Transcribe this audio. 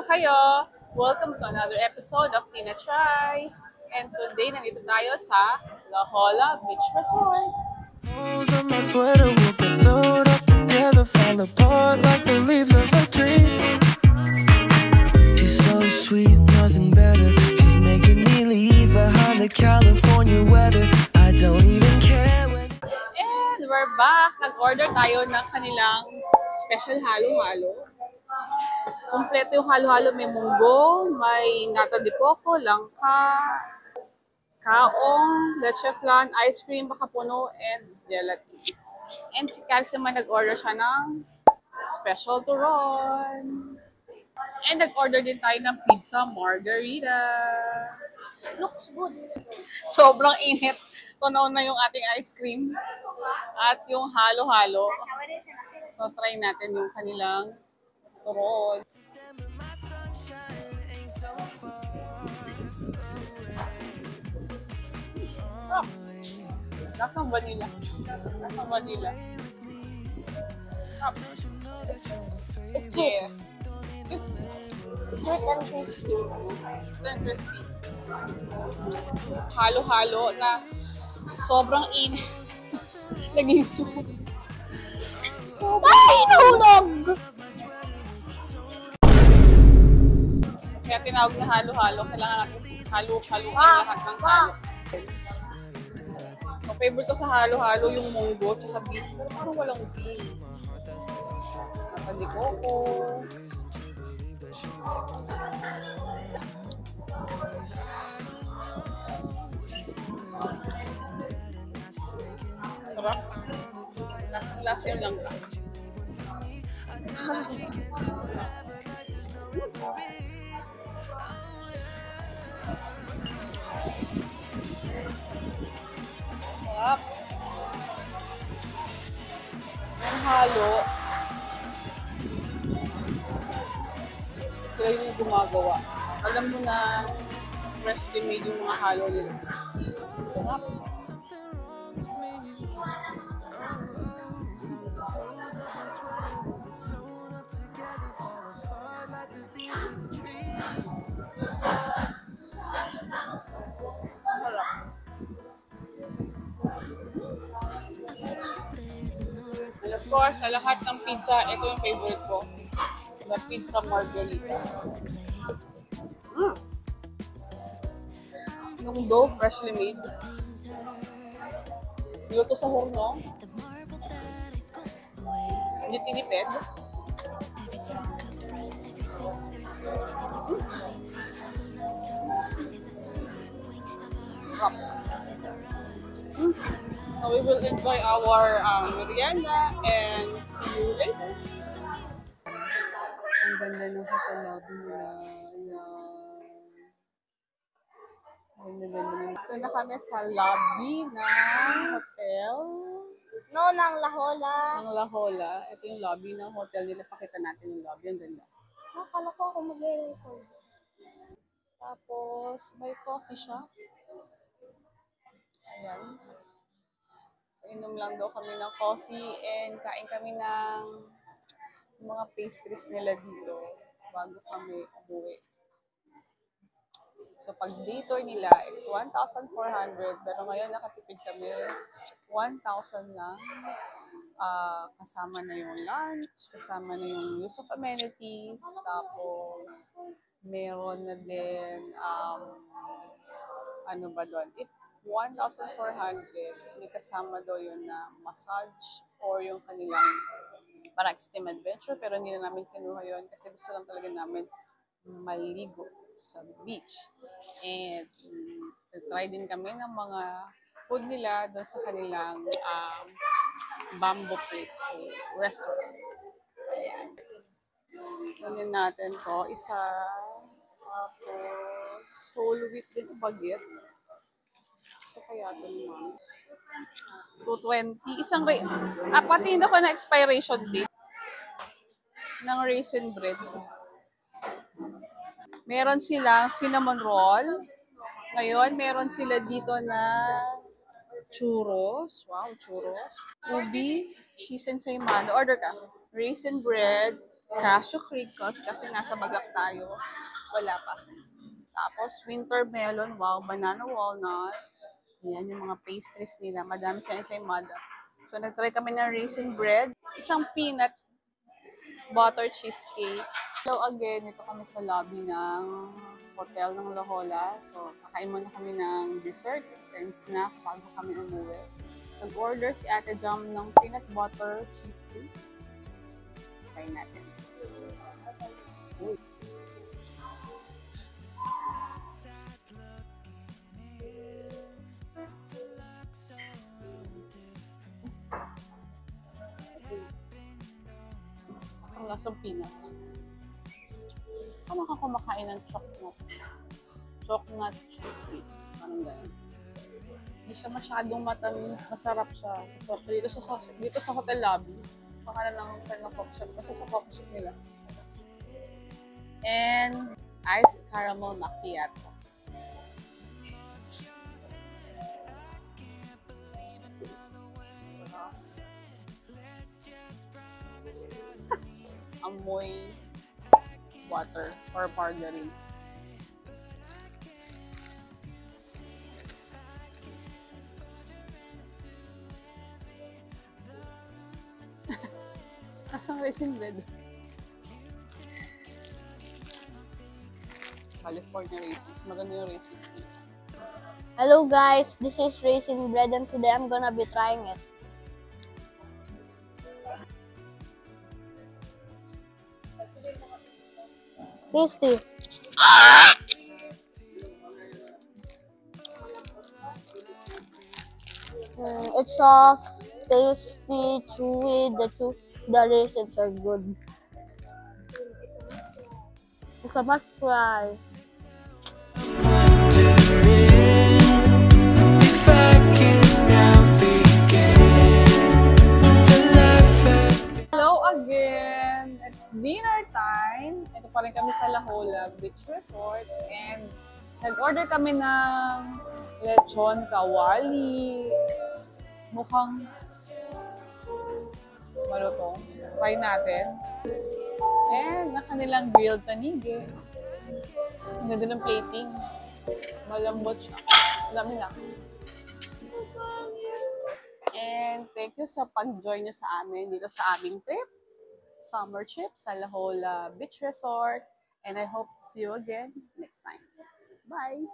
kayo? Welcome to another episode of Tina Tries. And today, nandito tayo sa La Jolla Beach Resort. Holes on my sweater will get sewed up together, fall apart like the leaves of a tree. She's so sweet, nothing better. She's making me leave behind the California weather. I don't even care when. And we're back. Nag-order tayo ng kanilang special halo-halo. Kompleto yung halo-halo. May munggo, may nata de coco, langka, kaong, leche flan, ice cream, bakapuno, and gelatin. And si Kals naman nag-order siya ng special turon. And nag-order din tayo ng pizza margarita. Looks good. Sobrang init. Tunaw na yung ating ice cream at yung halo-halo. So, try natin yung kanilang turon. Ah, lasang vanilla. Lasang vanilla. Ah, It's sweet. yes. Sweet and crispy. And crispy. Halo-halo na sobrang init. Naging soup. Ay, nahulog! Kaya tinawag na halo-halo. Kailangan natin halo-halo ang lahat ng halo. So, favorite ko sa halo-halo yung munggo tsaka beans. Pero parang walang beans. Nata de coco. Sarap. Lasang-lasa yung langka. Sarap. Ang halo. Sila yung gumagawa. Alam mo na freshly made yung mga halo nila. Sarap. And of course, sa lahat ng pizza, ito yung favorite ko. The pizza margarita. Yung dough, freshly made. Niluto sa horno. Hindi tinipid. Sarap. So we will enjoy our merienda and see you later. Ang ganda ng hotel lobby nila. Ang ganda. Ito na kami sa lobby ng hotel No, ng La Jolla. ng La Jolla. Ito yung lobby ng hotel nila. Pakita natin yung lobby. Ang ganda. Akala ko ako mag-record. Tapos, may coffee shop. Ayan. So, inom lang daw kami ng coffee and kain kami ng mga pastries nila dito bago kami umuwi. So, pag detour nila, it's 1,400. Pero ngayon, nakatipid kami 1,000 lang. Kasama na yung lunch, kasama na yung use of amenities, tapos meron na din, ano ba doon? If 1,400, may kasama daw yun na massage or yung kanilang parang extreme adventure, pero hindi na namin kinuha yun kasi gusto lang talaga namin maligo sa beach. And try din kami ng mga food nila doon sa kanilang bamboo plate restaurant. Ayan. Kunin natin to. Isa. Tapos whole wheat din baguette. Gusto kaya ito naman. 220. Isang pati ko na expiration date ng raisin bread. Meron silang cinnamon roll. Ngayon, meron sila dito na churros. Wow, churros. Ubi, cheese and saymano. Order ka. Raisin bread, cashew crinkles kasi nasa Bagak tayo. Wala pa. Tapos winter melon, wow, banana walnut. Ayan yung mga pastries nila. Madami sila sa Imada. So nagtry kami ng raisin bread, isang peanut butter cheesecake. Hello again, ito kami sa lobby ng hotel ng La Jolla. So kakain muna kami ng dessert and snack bago kami umuwi. Nag-order si Ate Jam ng peanut butter cheesecake. Try natin. Ang lasang peanuts. Ano ka kumakain ng chocolate? Chocolate cheesecake. Parang ganun. Hindi siya masyadong matamis. Masarap siya. Masarap siya dito sa hotel lobby. Baka na lang fan ng coffee shop. Basta sa coffee shop nila. And iced caramel macchiato. Amoy water or margarine. Asang raisin bread. California raisins. Maganda yung raisins dito. Hello guys, this is Raisin Bread and today I'm gonna be trying it. Tasty. It's soft, tasty, chewy. The raisins are good. It's a must try. If I can now begin the life I've Hello again! It's dinner time. Ito pa rin kami sa La Jolla Beach Resort. And nag-order kami ng lechon kawali. Mukhang malutong. Try natin. And ang kanilang grilled tanige. Ang ganda ng plating. Malambot siya. Dami na. And thank you sa pag-join nyo sa amin dito sa aming trip. Summer trip sa La Jolla Beach Resort. And I hope to see you again next time. Bye!